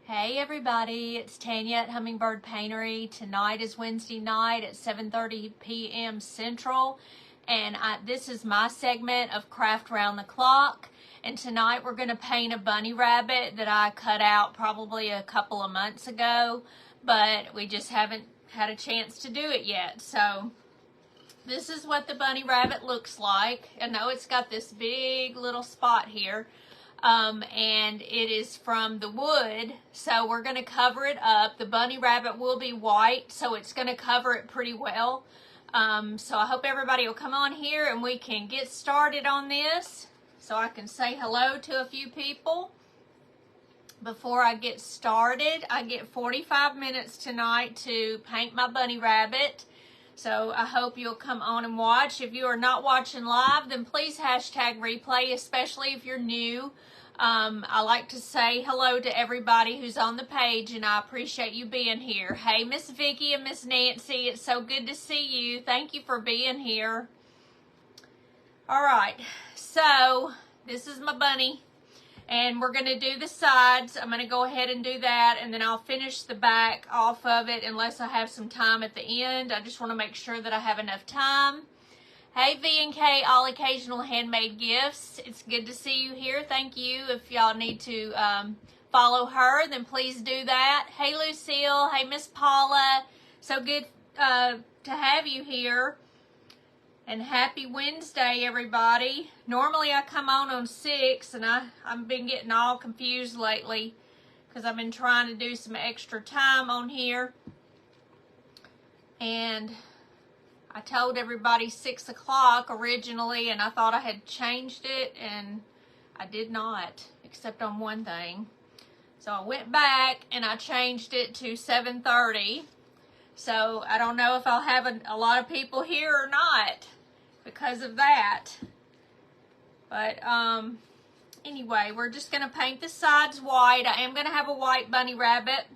Hey everybody, it's Tanya at Hummingbird Paintery. Tonight is Wednesday night at 7:30 p.m. Central, and this is my segment of Craft Round the Clock. And tonight we're going to paint a bunny rabbit that I cut out probably a couple of months ago, but we just haven't had a chance to do it yet. So this is what the bunny rabbit looks like. I know it's got this big little spot here. And it is from the wood, so we're going to cover it up. The bunny rabbit will be white, so it's going to cover it pretty well. So I hope everybody will come on here and we can get started on this, so I can say hello to a few people. Before I get started, I get 45 minutes tonight to paint my bunny rabbit. So I hope you'll come on and watch. If you are not watching live, then please hashtag replay, especially if you're new. I like to say hello to everybody who's on the page, and I appreciate you being here. Hey, Miss Vicki and Miss Nancy, it's so good to see you. Thank you for being here. All right, so this is my bunny, and we're going to do the sides. I'm going to go ahead and do that, and then I'll finish the back off of it unless I have some time at the end. I just want to make sure that I have enough time. Hey, V&K, All Occasional Handmade Gifts. It's good to see you here. Thank you. If y'all need to follow her, then please do that. Hey, Lucille. Hey, Miss Paula. So good to have you here. And happy Wednesday, everybody. Normally I come on 6, and I've been getting all confused lately because I've been trying to do some extra time on here. And I told everybody 6 o'clock originally, and I thought I had changed it, and I did not, except on one thing. So I went back and I changed it to 7:30. So I don't know if I'll have a lot of people here or not because of that. But anyway, we're just going to paint the sides white. I am going to have a white bunny rabbit.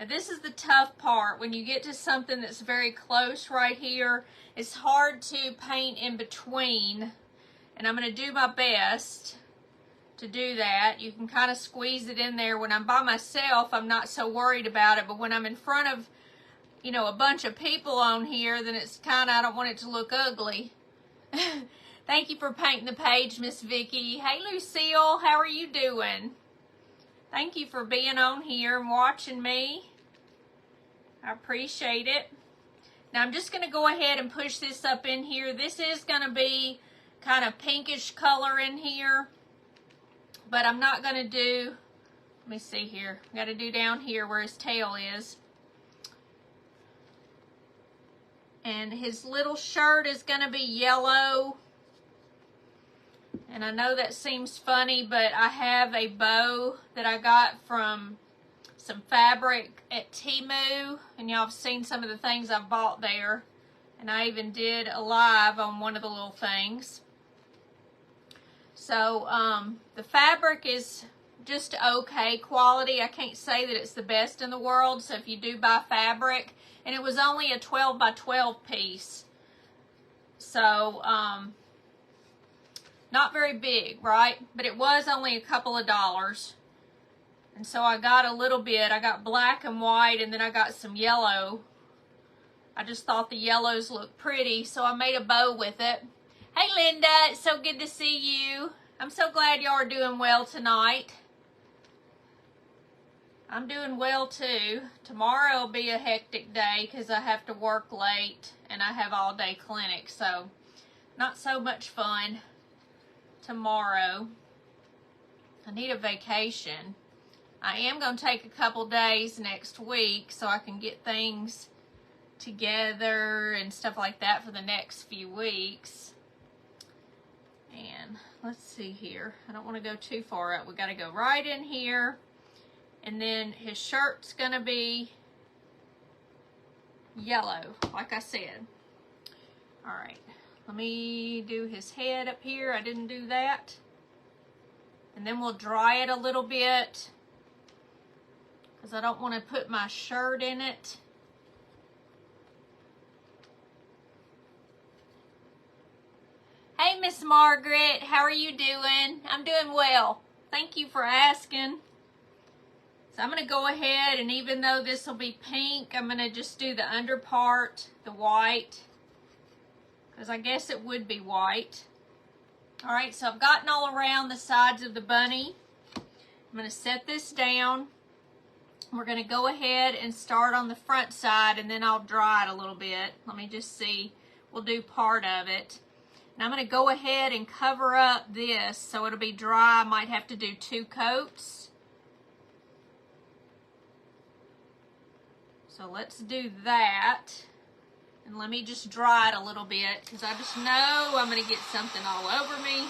Now this is the tough part. When you get to something that's very close right here, it's hard to paint in between. And I'm going to do my best to do that. You can kind of squeeze it in there. When I'm by myself, I'm not so worried about it. But when I'm in front of, you know, a bunch of people on here, then it's kind of, I don't want it to look ugly. Thank you for painting the page, Miss Vicki. Hey, Lucille, how are you doing? Thank you for being on here and watching me. I appreciate it. Now I'm just going to go ahead and push this up in here. This is going to be kind of pinkish color in here. But I'm not going to do, let me see here. I've got to do down here where his tail is. And his little shirt is going to be yellow. And I know that seems funny, but I have a bow that I got from some fabric at Temu. And y'all have seen some of the things I've bought there. And I even did a live on one of the little things. So the fabric is just okay quality. I can't say that it's the best in the world. So if you do buy fabric, and it was only a 12 by 12 piece. So, not very big, right? But it was only a couple of dollars. And so I got a little bit. I got black and white, and then I got some yellow. I just thought the yellows looked pretty, so I made a bow with it. Hey, Linda, it's so good to see you. I'm so glad y'all are doing well tonight. I'm doing well too. Tomorrow will be a hectic day because I have to work late and I have all day clinic, so not so much fun tomorrow. I need a vacation. I am going to take a couple days next week so I can get things together and stuff like that for the next few weeks. And let's see here. I don't want to go too far up. We got to go right in here. And then his shirt's going to be yellow, like I said. All right, let me do his head up here. I didn't do that. And then we'll dry it a little bit because I don't want to put my shirt in it. Hey, Miss Margaret, how are you doing? I'm doing well. Thank you for asking. So I'm going to go ahead, and even though this will be pink, I'm going to just do the under part, the white, because I guess it would be white. All right, so I've gotten all around the sides of the bunny. I'm going to set this down. We're going to go ahead and start on the front side, and then I'll dry it a little bit. Let me just see. We'll do part of it. And I'm going to go ahead and cover up this so it'll be dry. I might have to do 2 coats. So let's do that. And let me just dry it a little bit, because I just know I'm going to get something all over me.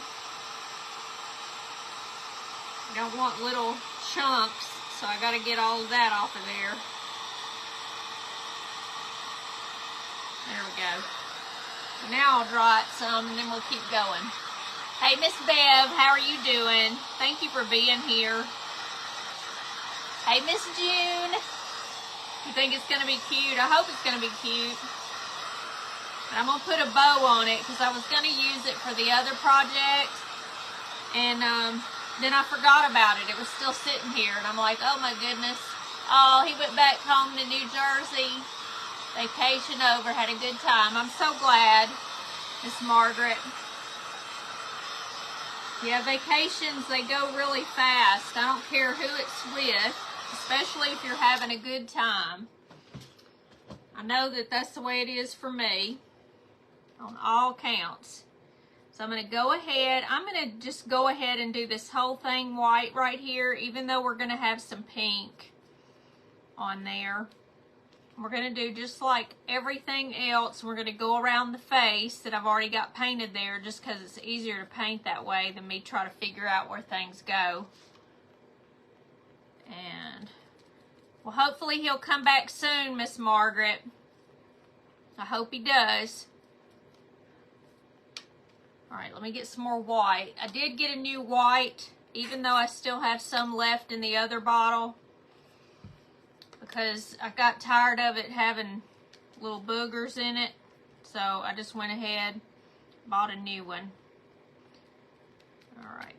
I don't want little chunks, so I got to get all of that off of there. There we go. Now I'll dry it some, and then we'll keep going. Hey, Miss Bev, how are you doing? Thank you for being here. Hey, Miss June. You think it's going to be cute? I hope it's going to be cute. But I'm going to put a bow on it, because I was going to use it for the other project. And then I forgot about it. It was still sitting here, and I'm like, oh my goodness. Oh, he went back home to New Jersey. Vacation over, had a good time. I'm so glad, Miss Margaret. Yeah, vacations, they go really fast. I don't care who it's with, especially if you're having a good time. I know that that's the way it is for me on all counts. So I'm going to go ahead. I'm going to just go ahead and do this whole thing white right here, even though we're going to have some pink on there. We're going to do just like everything else. We're going to go around the face that I've already got painted there, just because it's easier to paint that way than me try to figure out where things go. And, well, hopefully he'll come back soon, Miss Margaret. I hope he does. All right, let me get some more white. I did get a new white, even though I still have some left in the other bottle, because I got tired of it having little boogers in it. So I just went ahead, bought a new one. All right.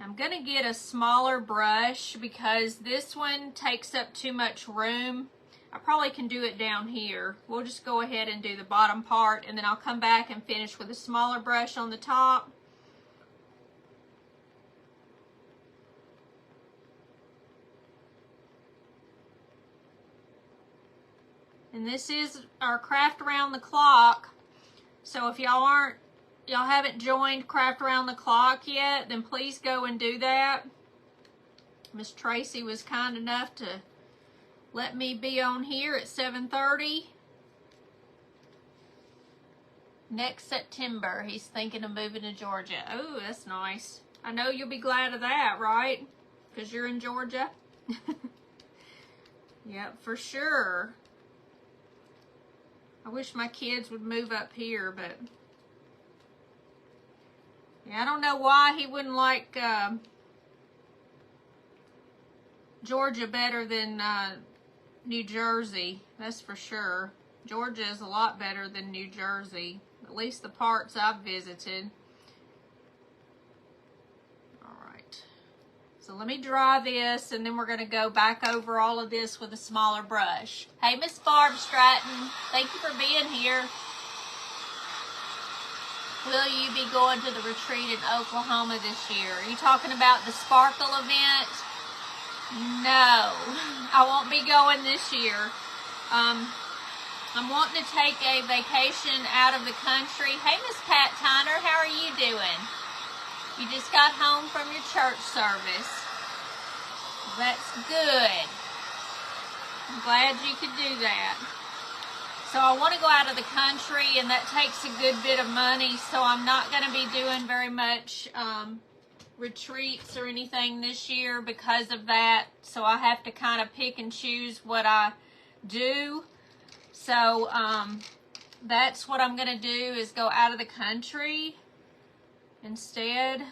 I'm going to get a smaller brush because this one takes up too much room. I probably can do it down here. We'll just go ahead and do the bottom part, and then I'll come back and finish with a smaller brush on the top. And this is our Craft Around the Clock. So if y'all haven't joined Craft Around the Clock yet, then please go and do that. Miss Tracy was kind enough to let me be on here at 7:30. Next September, he's thinking of moving to Georgia. Oh, that's nice. I know you'll be glad of that, right? Because you're in Georgia. Yep, for sure. I wish my kids would move up here, but yeah, I don't know why he wouldn't like Georgia better than New Jersey. That's for sure. Georgia is a lot better than New Jersey, at least the parts I've visited. So let me dry this, and then we're going to go back over all of this with a smaller brush. Hey, Miss Barb Stratton, thank you for being here. Will you be going to the retreat in Oklahoma this year? Are you talking about the Sparkle event? No, I won't be going this year. I'm wanting to take a vacation out of the country. Hey, Miss Pat Tyner, how are you doing? You just got home from your church service. That's good. I'm glad you could do that. So I want to go out of the country, and that takes a good bit of money, so I'm not going to be doing very much retreats or anything this year because of that. So I have to kind of pick and choose what I do. So that's what I'm going to do, is go out of the country instead,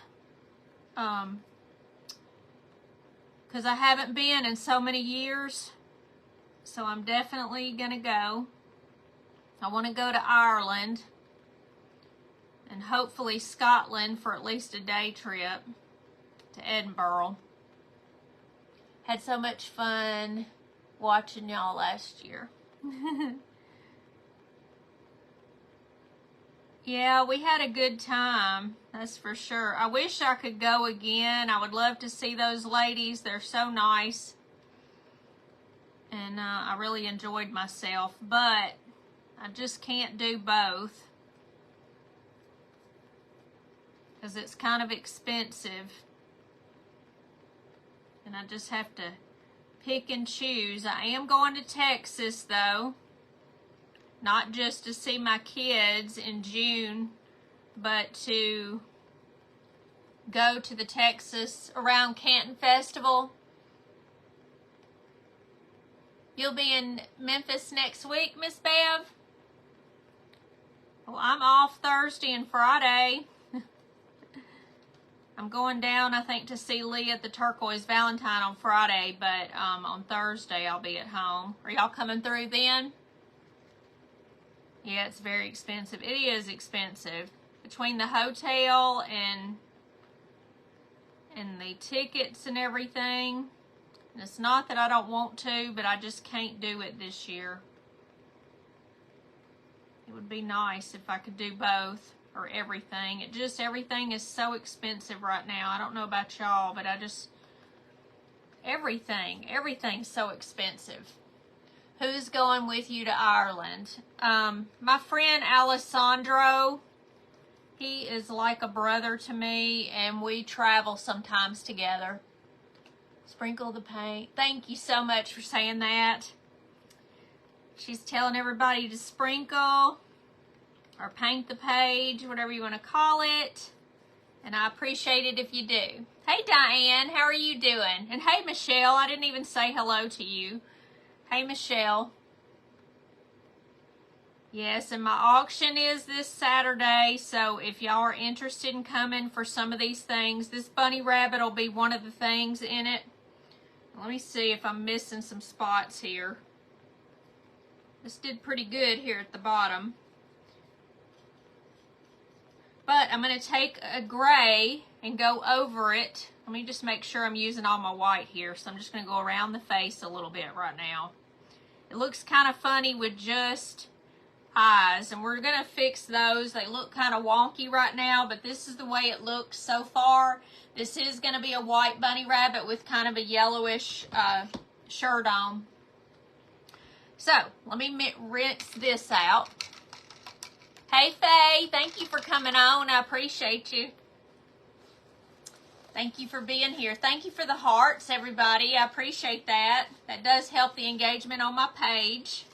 because I haven't been in so many years, so I'm definitely gonna go. I want to go to Ireland and hopefully Scotland for at least a day trip to Edinburgh. Had so much fun watching y'all last year. Yeah, we had a good time, that's for sure. I wish I could go again. I would love to see those ladies. They're so nice. And I really enjoyed myself, but I just can't do both because it's kind of expensive. And I just have to pick and choose. I am going to Texas, though. Not just to see my kids in June, but to go to the Texas Around Canton Festival. You'll be in Memphis next week, Miss Bev? Well, I'm off Thursday and Friday. I'm going down, I think, to see Lee at the Turquoise Valentine on Friday, but on Thursday I'll be at home. Are y'all coming through then? Yeah, it's very expensive. It is expensive. Between the hotel and the tickets and everything. And it's not that I don't want to, but I just can't do it this year. It would be nice if I could do both or everything. Everything is so expensive right now. I don't know about y'all, but everything's so expensive. Who's going with you to Ireland? My friend Alessandro, he is like a brother to me, and we travel sometimes together. Sprinkle the paint. Thank you so much for saying that. She's telling everybody to sprinkle or paint the page, whatever you want to call it. And I appreciate it if you do. Hey, Diane, how are you doing? And hey, Michelle, I didn't even say hello to you. Hey, Michelle. Yes, and my auction is this Saturday, so if y'all are interested in coming for some of these things, this bunny rabbit will be one of the things in it. Let me see if I'm missing some spots here. This did pretty good here at the bottom. But I'm going to take a gray and go over it. Let me just make sure I'm using all my white here. So I'm just going to go around the face a little bit right now. It looks kind of funny with just eyes. And we're going to fix those. They look kind of wonky right now, but this is the way it looks so far. This is going to be a white bunny rabbit with kind of a yellowish shirt on. So let me rinse this out. Hey, Faye, thank you for coming on. I appreciate you. Thank you for being here. Thank you for the hearts, everybody. I appreciate that. That does help the engagement on my page.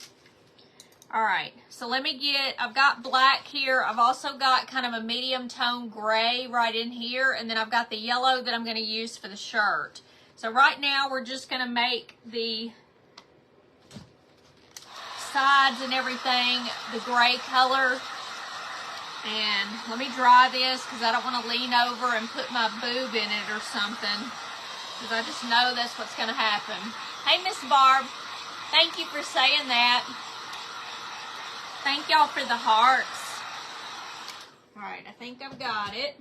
All right, so let me I've got black here. I've also got kind of a medium tone gray right in here. And then I've got the yellow that I'm going to use for the shirt. So right now we're just going to make the sides and everything the gray color. And let me dry this because I don't want to lean over and put my boob in it or something. Because I just know that's what's going to happen. Hey, Miss Barb. Thank you for saying that. Thank y'all for the hearts. All right, I think I've got it.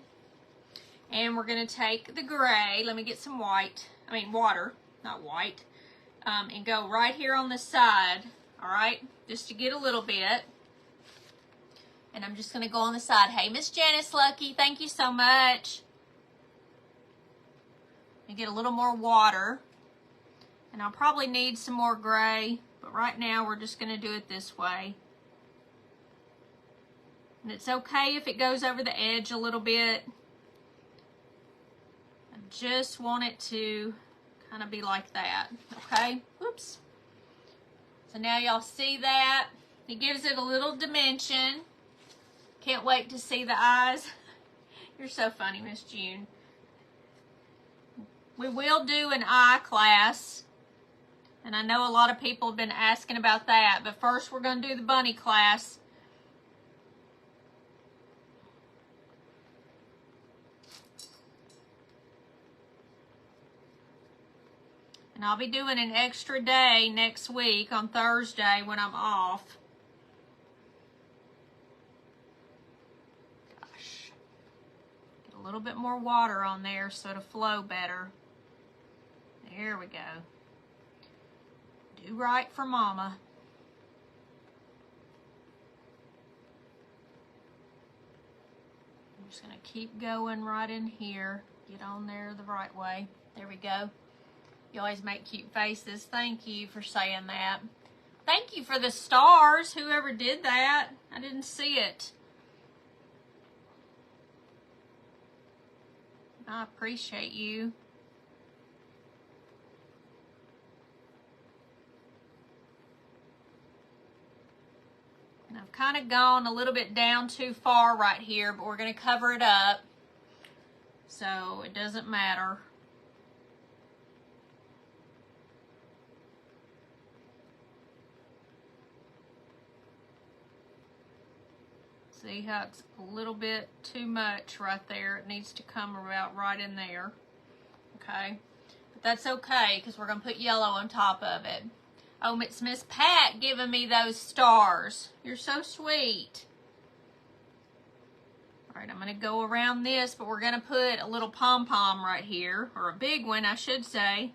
And we're going to take the gray. Let me get some water, not white. And go right here on the side. All right, just to get a little bit. And I'm just going to go on the side. Hey, Miss Janice Lucky, thank you so much. And get a little more water. And I'll probably need some more gray. But right now, we're just going to do it this way. And it's okay if it goes over the edge a little bit. I just want it to kind of be like that. Okay? Whoops. So now y'all see that. It gives it a little dimension. Can't wait to see the eyes. You're so funny, Miss June. We will do an eye class. And I know a lot of people have been asking about that. But first we're going to do the bunny class. And I'll be doing an extra day next week on Thursday when I'm off. A little bit more water on there so it'll flow better. There we go. Do right for mama. I'm just going to keep going right in here. Get on there the right way. There we go. You always make cute faces. Thank you for saying that. Thank you for the stars, whoever did that. I didn't see it. I appreciate you. And I've kind of gone a little bit down too far right here, but we're going to cover it up, so it doesn't matter. See how it's a little bit too much right there? It needs to come about right in there. Okay? But that's okay, because we're going to put yellow on top of it. Oh, it's Miss Pat giving me those stars. You're so sweet. All right, I'm going to go around this, but we're going to put a little pom-pom right here, or a big one, I should say.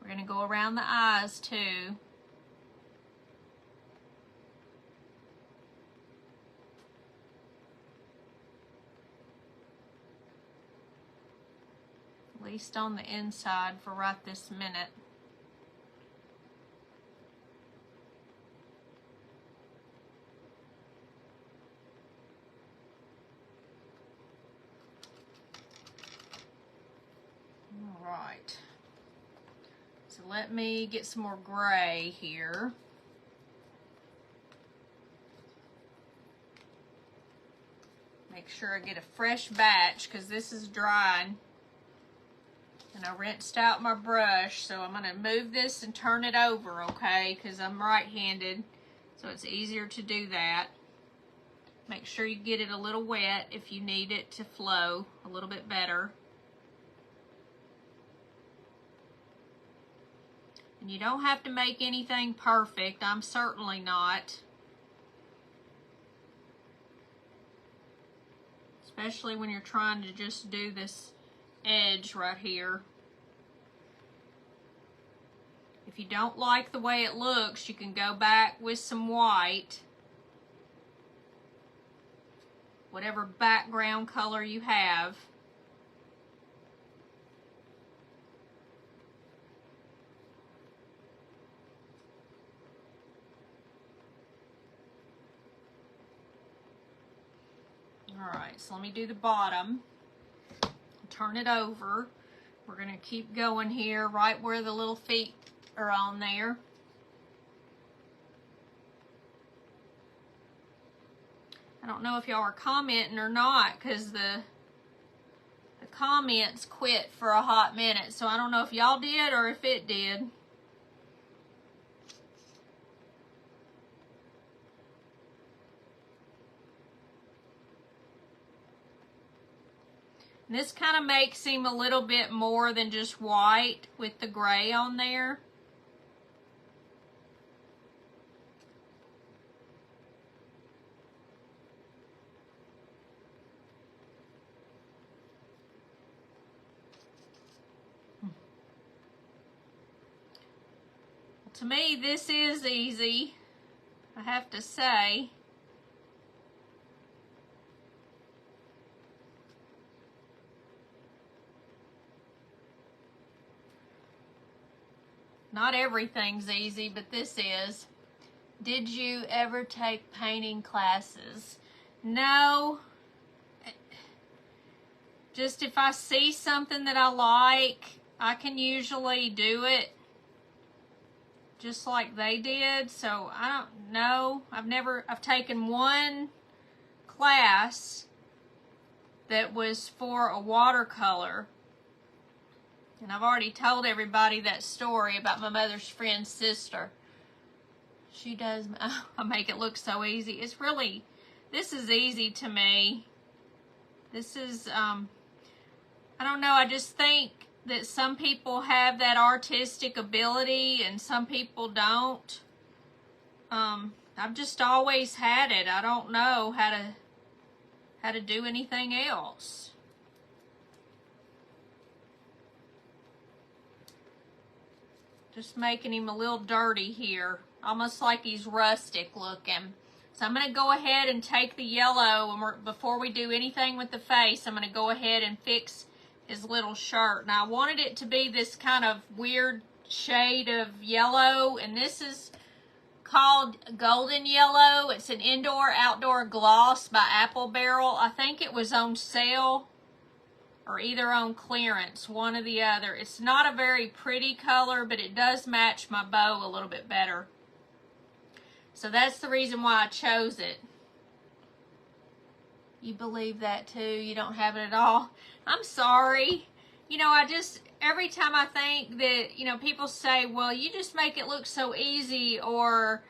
We're going to go around the eyes too. At least on the inside for right this minute. All right. So let me get some more gray here. Make sure I get a fresh batch because this is drying. And I rinsed out my brush, so I'm going to move this and turn it over, okay? Because I'm right-handed, so it's easier to do that. Make sure you get it a little wet if you need it to flow a little bit better. And you don't have to make anything perfect. I'm certainly not. Especially when you're trying to just do this edge right here. If you don't like the way it looks, you can go back with some white. Whatever background color you have. Alright, so let me do the bottom. Turn it over. We're going to keep going here right where the little feet are on there. I don't know if y'all are commenting or not, because the comments quit for a hot minute, so I don't know if y'all did or if it did. This kind of makes him a little bit more than just white with the gray on there. To me, this is easy, I have to say. Not everything's easy, but this is. Did you ever take painting classes? No. Just if I see something that I like, I can usually do it just like they did. So I don't know. I've taken one class that was for a watercolor. And I've already told everybody that story about my mother's friend's sister. She does, I make it look so easy. It's really, this is easy to me. This is, I don't know, I just think that some people have that artistic ability and some people don't. I've just always had it. I don't know how to do anything else. Just making him a little dirty here, almost like he's rustic looking. So I'm going to go ahead and take the yellow, and before we do anything with the face, I'm going to go ahead and fix his little shirt. Now I wanted it to be this kind of weird shade of yellow, and this is called Golden Yellow. It's an indoor-outdoor gloss by Apple Barrel. I think it was on sale or either on clearance, one or the other. It's not a very pretty color, but it does match my bow a little bit better. So that's the reason why I chose it. You believe that too? You don't have it at all? I'm sorry. You know, every time I think that, you know, people say, well, you just make it look so easy, or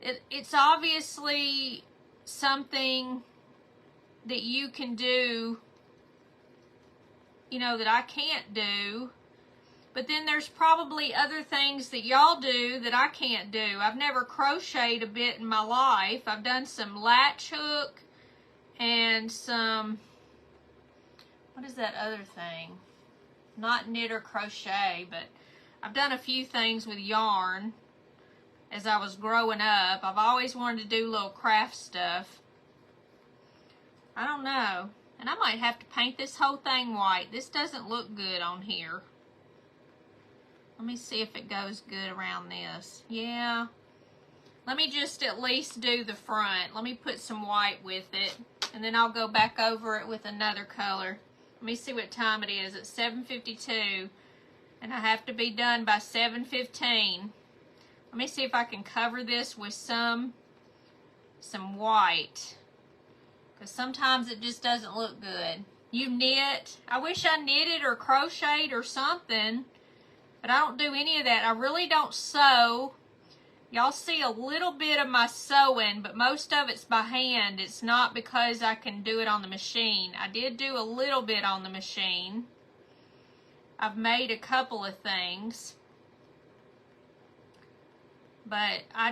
it's obviously something that you can do, you know, that I can't do. But then there's probably other things that y'all do that I can't do. I've never crocheted a bit in my life. I've done some latch hook and some, what is that other thing? Not knit or crochet, but I've done a few things with yarn as I was growing up. I've always wanted to do little craft stuff. I don't know. And I might have to paint this whole thing white. This doesn't look good on here. Let me see if it goes good around this. Yeah. Let me just at least do the front. Let me put some white with it, and then I'll go back over it with another color. Let me see what time it is. It's 7:52, and I have to be done by 7:15. Let me see if I can cover this with some white, because sometimes it just doesn't look good. You knit. I wish I knitted or crocheted or something, but I don't do any of that. I really don't sew. Y'all see a little bit of my sewing, but most of it's by hand. It's not because I can do it on the machine. I did do a little bit on the machine. I've made a couple of things, but I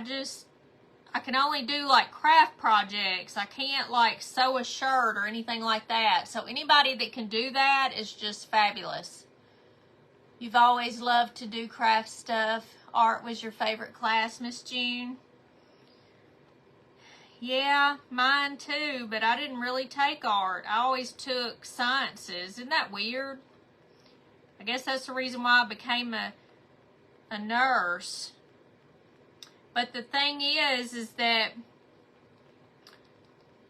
can only do like craft projects. I can't like sew a shirt or anything like that. So anybody that can do that is just fabulous. You've always loved to do craft stuff. Art was your favorite class, Miss June? Yeah, mine too, but I didn't really take art. I always took sciences. Isn't that weird? I guess that's the reason why I became a nurse. But the thing is that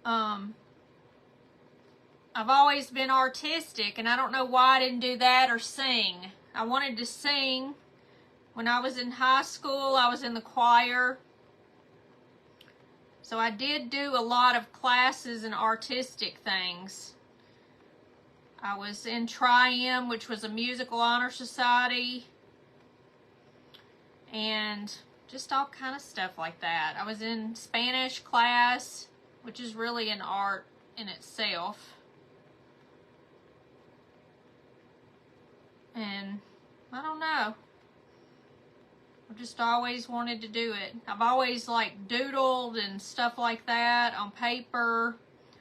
I've always been artistic, and I don't know why I didn't do that or sing. I wanted to sing. When I was in high school, I was in the choir. So I did do a lot of classes and artistic things. I was in Tri-M, which was a musical honor society, and just all kind of stuff like that. I was in Spanish class, which is really an art in itself. And I don't know. I've just always wanted to do it. I've always like doodled and stuff like that on paper.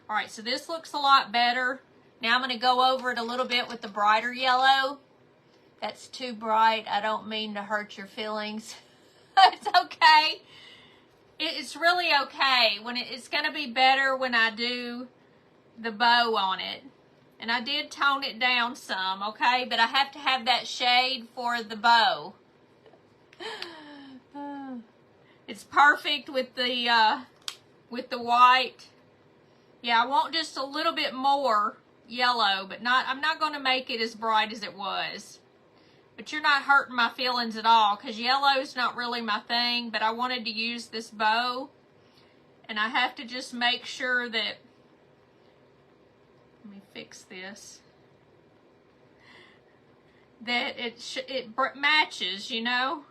All right, so this looks a lot better. Now I'm going to go over it a little bit with the brighter yellow. That's too bright. I don't mean to hurt your feelings. It's okay. It's really okay. It's going to be better when I do the bow on it. And I did tone it down some, okay? But I have to have that shade for the bow. It's perfect with the white. Yeah, I want just a little bit more yellow, but I'm not going to make it as bright as it was. But you're not hurting my feelings at all, because yellow's not really my thing, but I wanted to use this bow, and I have to just make sure that, let me fix this, that it matches, you know?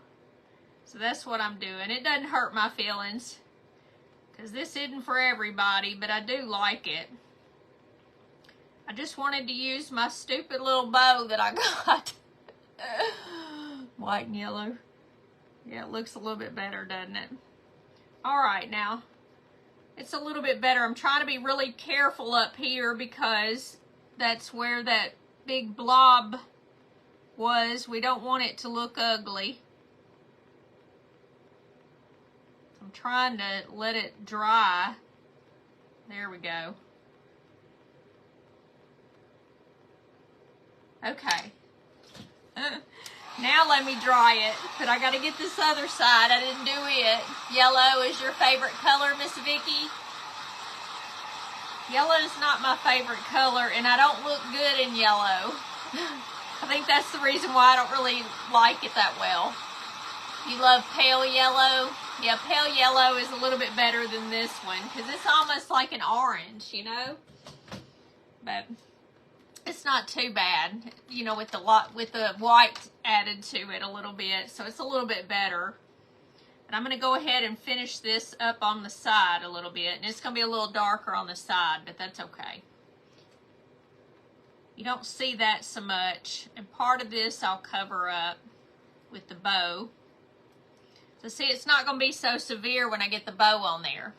So that's what I'm doing. It doesn't hurt my feelings, because this isn't for everybody, but I do like it. I just wanted to use my stupid little bow that I got. White and yellow. Yeah, it looks a little bit better, doesn't it? All right, now it's a little bit better. I'm trying to be really careful up here because that's where that big blob was. We don't want it to look ugly. I'm trying to let it dry. There we go. Okay. Now let me dry it, but I gotta get this other side. I didn't do it. Yellow is your favorite color, Miss Vicky? Yellow is not my favorite color, and I don't look good in yellow. I think that's the reason why I don't really like it that well. You love pale yellow? Yeah, pale yellow is a little bit better than this one, because it's almost like an orange, you know? But it's not too bad, you know, with the white added to it a little bit, so it's a little bit better. And I'm going to go ahead and finish this up on the side a little bit, and it's going to be a little darker on the side, but that's okay. You don't see that so much, and part of this I'll cover up with the bow. So see, it's not going to be so severe when I get the bow on there.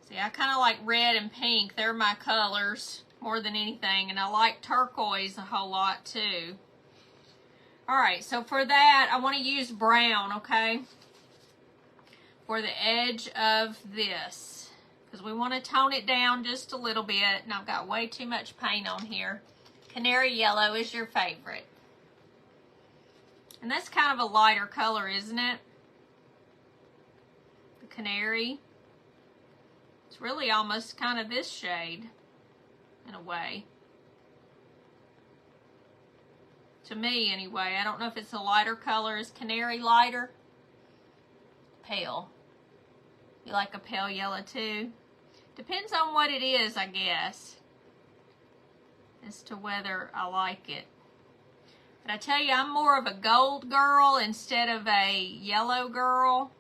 See, I kind of like red and pink. They're my colors more than anything. And I like turquoise a whole lot too. Alright, so for that, I want to use brown, okay? For the edge of this. Because we want to tone it down just a little bit. And I've got way too much paint on here. Canary yellow is your favorite. And that's kind of a lighter color, isn't it? The canary. It's really almost kind of this shade, in a way. To me, anyway. I don't know if it's a lighter color. Is canary lighter? Pale. You like a pale yellow too? Depends on what it is, I guess, as to whether I like it. But I tell you, I'm more of a gold girl instead of a yellow girl.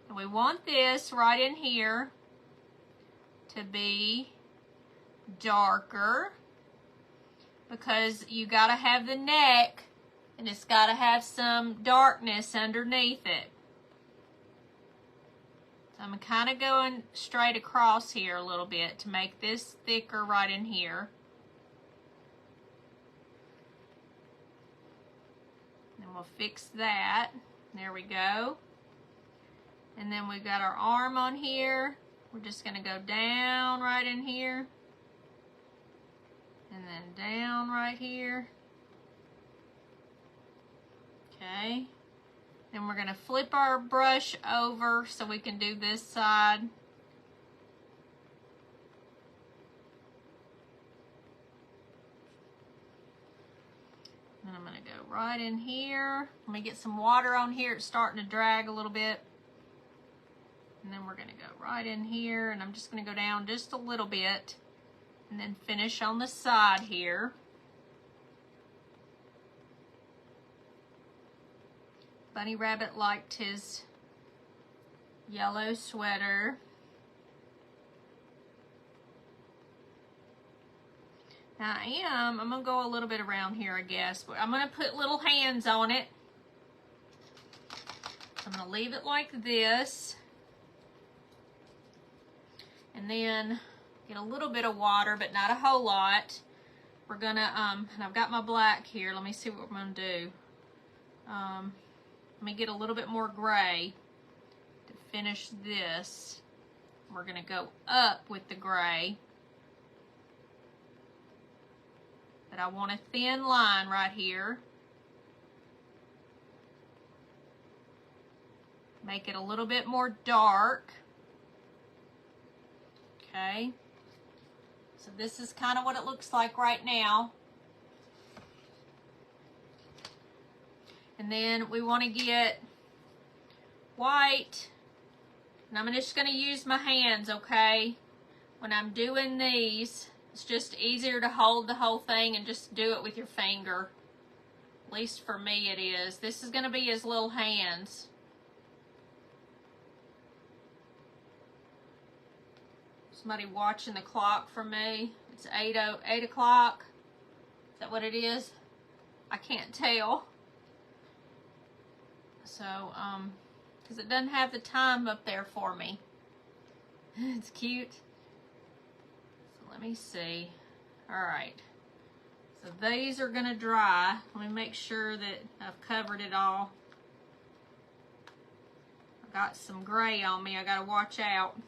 And we want this right in here to be darker because you got to have the neck and it's got to have some darkness underneath it. So I'm kind of going straight across here a little bit to make this thicker right in here. And we'll fix that. There we go. And then we've got our arm on here. We're just going to go down right in here. And then down right here. Okay. Then we're going to flip our brush over so we can do this side. And I'm going to go right in here. Let me get some water on here. It's starting to drag a little bit. And then we're going to go right in here, and I'm just going to go down just a little bit and then finish on the side here. Bunny Rabbit liked his yellow sweater. Now I'm going to go a little bit around here, I guess, but I'm going to put little hands on it. I'm going to leave it like this. And then get a little bit of water, but not a whole lot. We're gonna, and I've got my black here. Let me see what we're gonna do. Let me get a little bit more gray to finish this. We're gonna go up with the gray. But I want a thin line right here. Make it a little bit more dark. Okay, so this is kind of what it looks like right now. And then we want to get white, and I'm just going to use my hands, okay? When I'm doing these, it's just easier to hold the whole thing and just do it with your finger. At least for me it is. This is going to be his little hands. Somebody watching the clock for me. It's 8 o'clock. Is that what it is? I can't tell. So, because it doesn't have the time up there for me. It's cute. So let me see. All right. So these are gonna dry. Let me make sure that I've covered it all. I got some gray on me. I gotta watch out.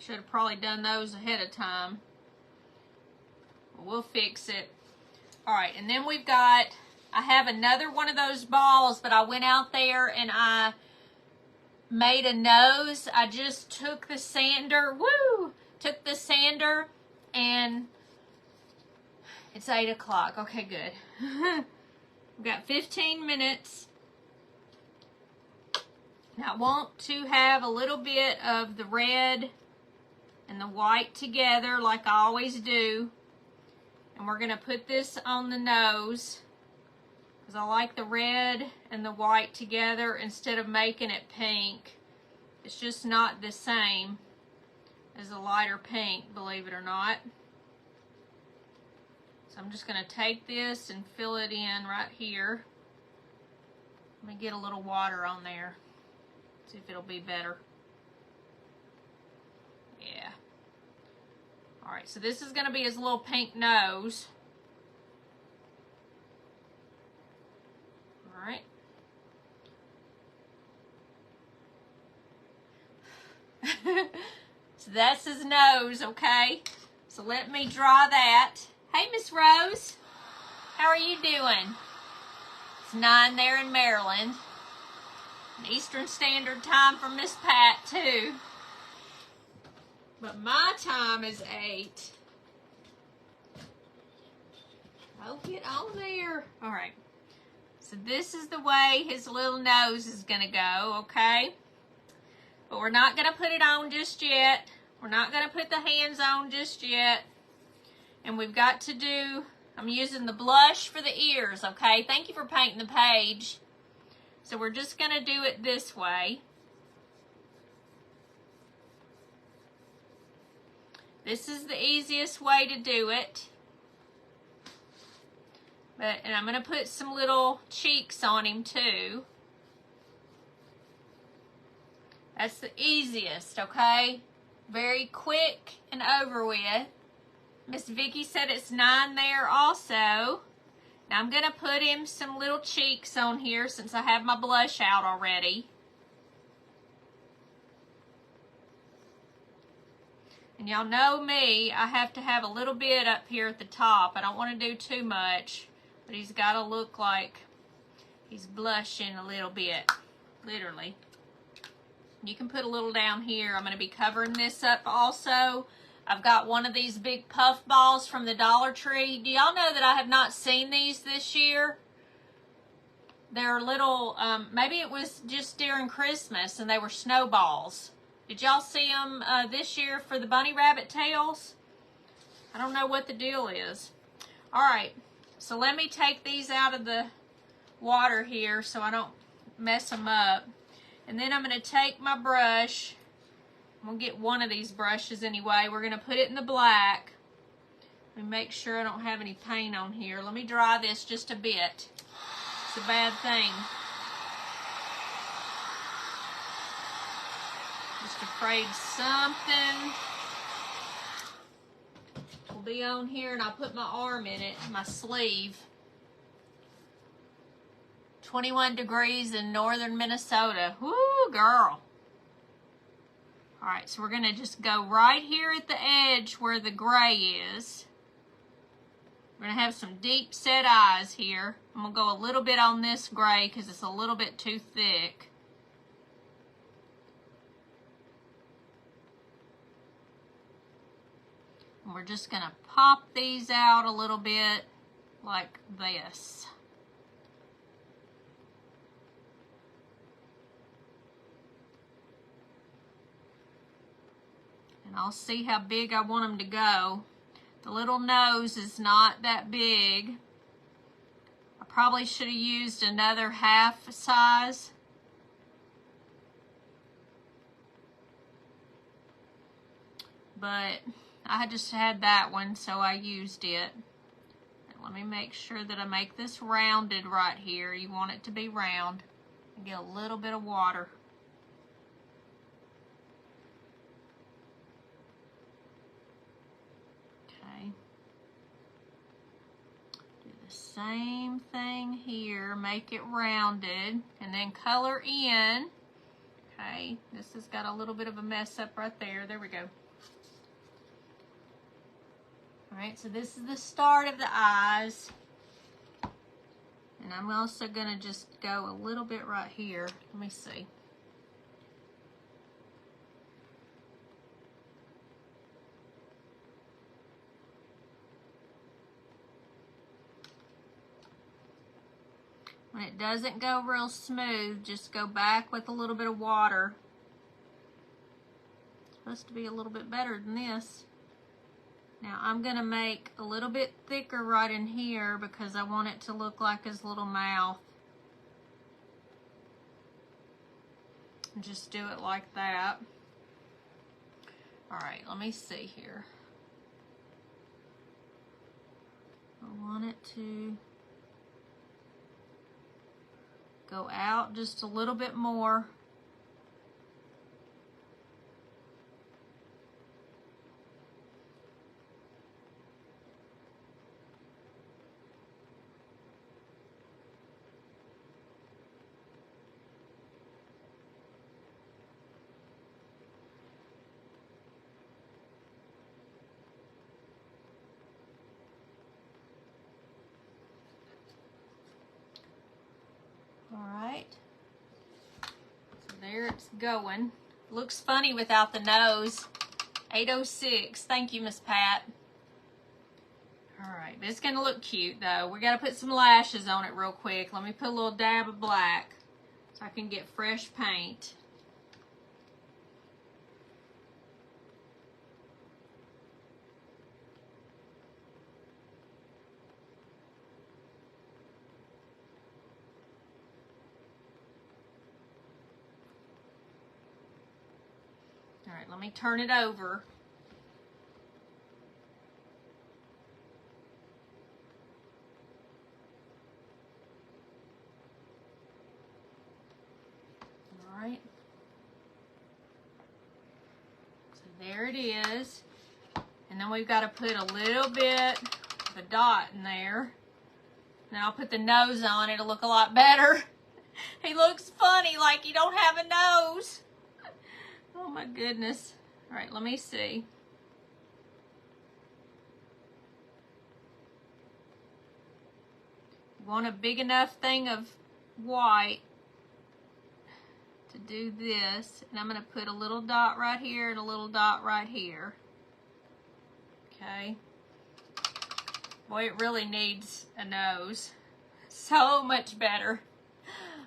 Should have probably done those ahead of time. We'll fix it. All right, and then we've got, I have another one of those balls, but I went out there and I made a nose. I just took the sander, took the sander, and it's 8 o'clock. Okay, good. We've got 15 minutes. Now I want to have a little bit of the red and the white together like I always do. And we're going to put this on the nose because I like the red and the white together instead of making it pink. It's just not the same as a lighter pink, believe it or not. So I'm just going to take this and fill it in right here. Let me get a little water on there. See if it'll be better. Yeah. All right, so this is going to be his little pink nose. All right. So that's his nose, okay? So let me draw that. Hey, Miss Rose. How are you doing? It's 9 there in Maryland. And Eastern Standard Time for Miss Pat, too. But my time is 8. Oh, get on there. All right. So this is the way his little nose is going to go, okay? But we're not going to put it on just yet. We're not going to put the hands on just yet. And we've got to do, I'm using the blush for the ears, okay? Thank you for painting the page. So we're just going to do it this way. This is the easiest way to do it. And I'm going to put some little cheeks on him too. That's the easiest, okay? Very quick and over with. Miss Vicky said it's 9 there also. Now I'm going to put him some little cheeks on here since I have my blush out already. And y'all know me, I have to have a little bit up here at the top. I don't want to do too much, but he's got to look like he's blushing a little bit, literally. You can put a little down here. I'm going to be covering this up also. I've got one of these big puff balls from the Dollar Tree. Do y'all know that I have not seen these this year? They're little, maybe it was just during Christmas and they were snowballs. Did y'all see them this year for the bunny rabbit tails? I don't know what the deal is. All right, so let me take these out of the water here so I don't mess them up. And then I'm going to take my brush. I'm going to get one of these brushes anyway. We're going to put it in the black. Let me make sure I don't have any paint on here. Let me dry this just a bit. It's a bad thing. Just afraid something will be on here, and I'll put my arm in it, my sleeve. 21 degrees in northern Minnesota. Woo, girl. All right, so we're going to just go right here at the edge where the gray is. We're going to have some deep set eyes here. I'm going to go a little bit on this gray because it's a little bit too thick. And we're just going to pop these out a little bit like this. And I'll see how big I want them to go. The little nose is not that big. I probably should have used another half size. But I just had that one, so I used it. Let me make sure that I make this rounded right here. You want it to be round. And get a little bit of water. Okay. Do the same thing here. Make it rounded. And then color in. Okay. This has got a little bit of a mess up right there. There we go. Alright, so this is the start of the eyes. And I'm also going to just go a little bit right here. Let me see. When it doesn't go real smooth, just go back with a little bit of water. It's supposed to be a little bit better than this. Now I'm going to make a little bit thicker right in here because I want it to look like his little mouth. And just do it like that. Alright, let me see here. I want it to go out just a little bit more. Alright, so there it's going. Looks funny without the nose. 806, thank you, Miss Pat. Alright, but it's going to look cute though. We got to put some lashes on it real quick. Let me put a little dab of black so I can get fresh paint. Alright, let me turn it over. Alright. So there it is. And then we've got to put a little bit of a dot in there. Now I'll put the nose on. It'll look a lot better. He looks funny like he don't have a nose. Oh my goodness. All right, let me see. Want a big enough thing of white to do this. And I'm going to put a little dot right here and a little dot right here. Okay. Boy, it really needs a nose. So much better.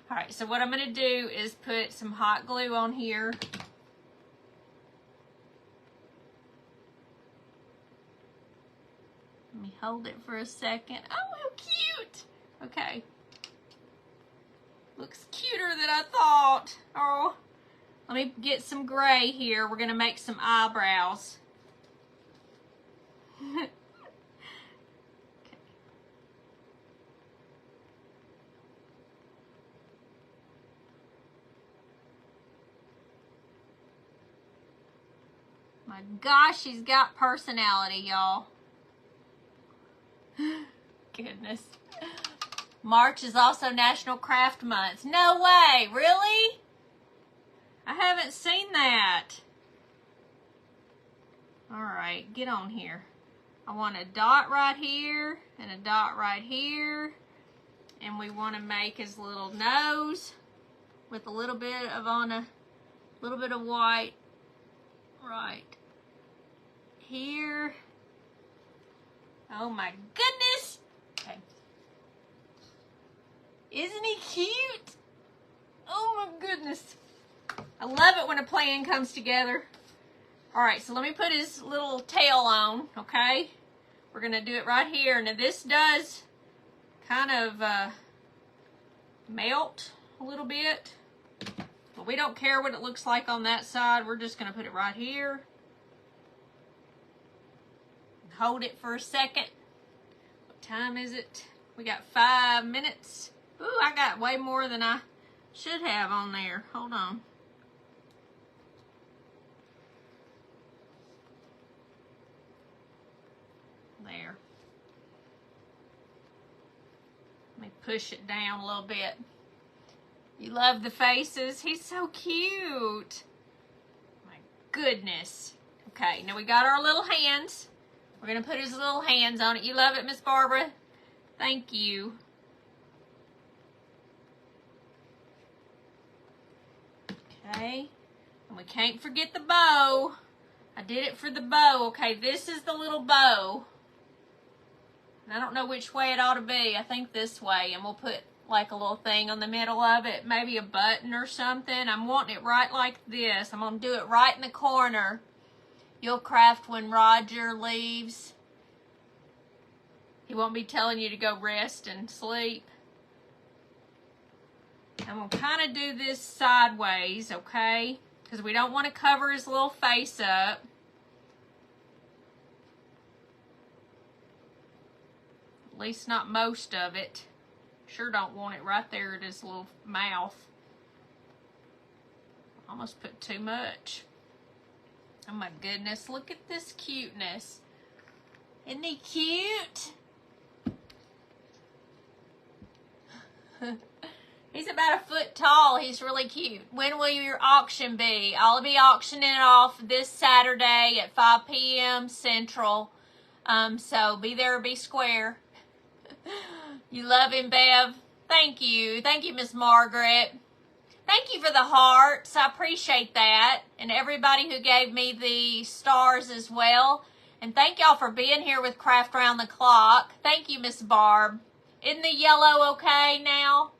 All right, so what I'm going to do is put some hot glue on here. Let me hold it for a second. Oh, how cute. Okay. Looks cuter than I thought. Oh, let me get some gray here. We're going to make some eyebrows. Okay. My gosh, she's got personality, y'all. Goodness. March is also National Craft Month. No way, really? I haven't seen that. Alright, get on here. I want a dot right here and a dot right here. And we want to make his little nose with a little bit of white right here. Oh my goodness. Okay. Isn't he cute? Oh my goodness. I love it when a plan comes together. Alright, so let me put his little tail on, okay? We're going to do it right here. Now this does kind of melt a little bit. But we don't care what it looks like on that side. We're just going to put it right here. hold it for a second. What time is it? We got 5 minutes. Ooh, I got way more than I should have on there. Hold on. There. Let me push it down a little bit. You love the faces? He's so cute. My goodness. Okay, now we got our little hands. We're going to put his little hands on it. You love it, Miss Barbara? Thank you. Okay, and we can't forget the bow. I did it for the bow. Okay, this is the little bow. And I don't know which way it ought to be. I think this way, and we'll put like a little thing on the middle of it, maybe a button or something. I'm wanting it right like this. I'm going to do it right in the corner. You'll craft when Roger leaves. He won't be telling you to go rest and sleep. I'm going to kind of do this sideways, okay? Because we don't want to cover his little face up. At least not most of it. Sure don't want it right there at his little mouth. Almost put too much. Oh my goodness, look at this cuteness. Isn't he cute? He's about 1 foot tall. He's really cute. When will your auction be? I'll be auctioning it off this Saturday at 5 p.m. Central. So be there or be square. You love him, Bev. Thank you. Thank you, Miss Margaret. Thank you for the hearts. I appreciate that. And everybody who gave me the stars as well. And thank y'all for being here with Craft Round the Clock. Thank you, Miss Barb. Isn't the yellow okay now?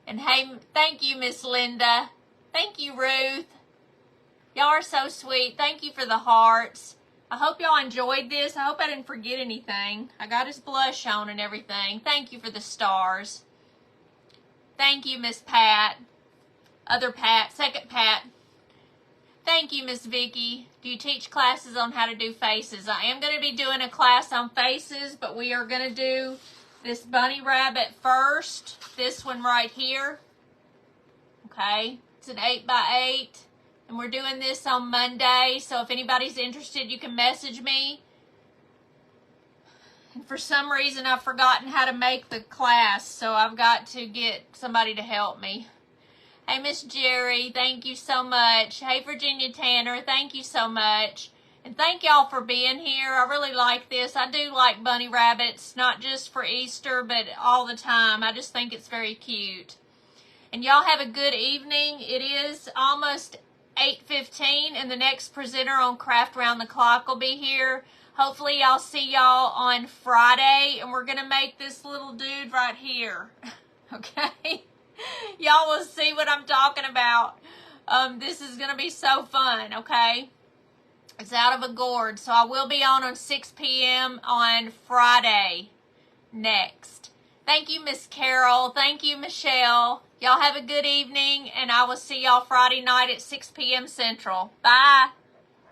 And hey, thank you, Miss Linda. Thank you, Ruth. Y'all are so sweet. Thank you for the hearts. I hope y'all enjoyed this. I hope I didn't forget anything. I got his blush on and everything. Thank you for the stars. Thank you, Miss Pat. Other Pat, second Pat. Thank you, Miss Vicky. Do you teach classes on how to do faces? I am going to be doing a class on faces, but we are going to do this bunny rabbit first. This one right here. Okay. It's an 8x8. And we're doing this on Monday. So if anybody's interested, you can message me. And for some reason, I've forgotten how to make the class. So I've got to get somebody to help me. Hey, Miss Jerry. Thank you so much. Hey, Virginia Tanner. Thank you so much. And thank y'all for being here. I really like this. I do like bunny rabbits, not just for Easter, but all the time. I just think it's very cute. And y'all have a good evening. It is almost 8:15, and the next presenter on Craft Round the Clock will be here. Hopefully, I'll see y'all on Friday, and we're going to make this little dude right here. Okay? Y'all will see what I'm talking about. This is going to be so fun, okay? It's out of a gourd, so I will be on 6 p.m. on Friday next. Thank you, Miss Carol. Thank you, Michelle. Y'all have a good evening, and I will see y'all Friday night at 6 p.m. Central. Bye.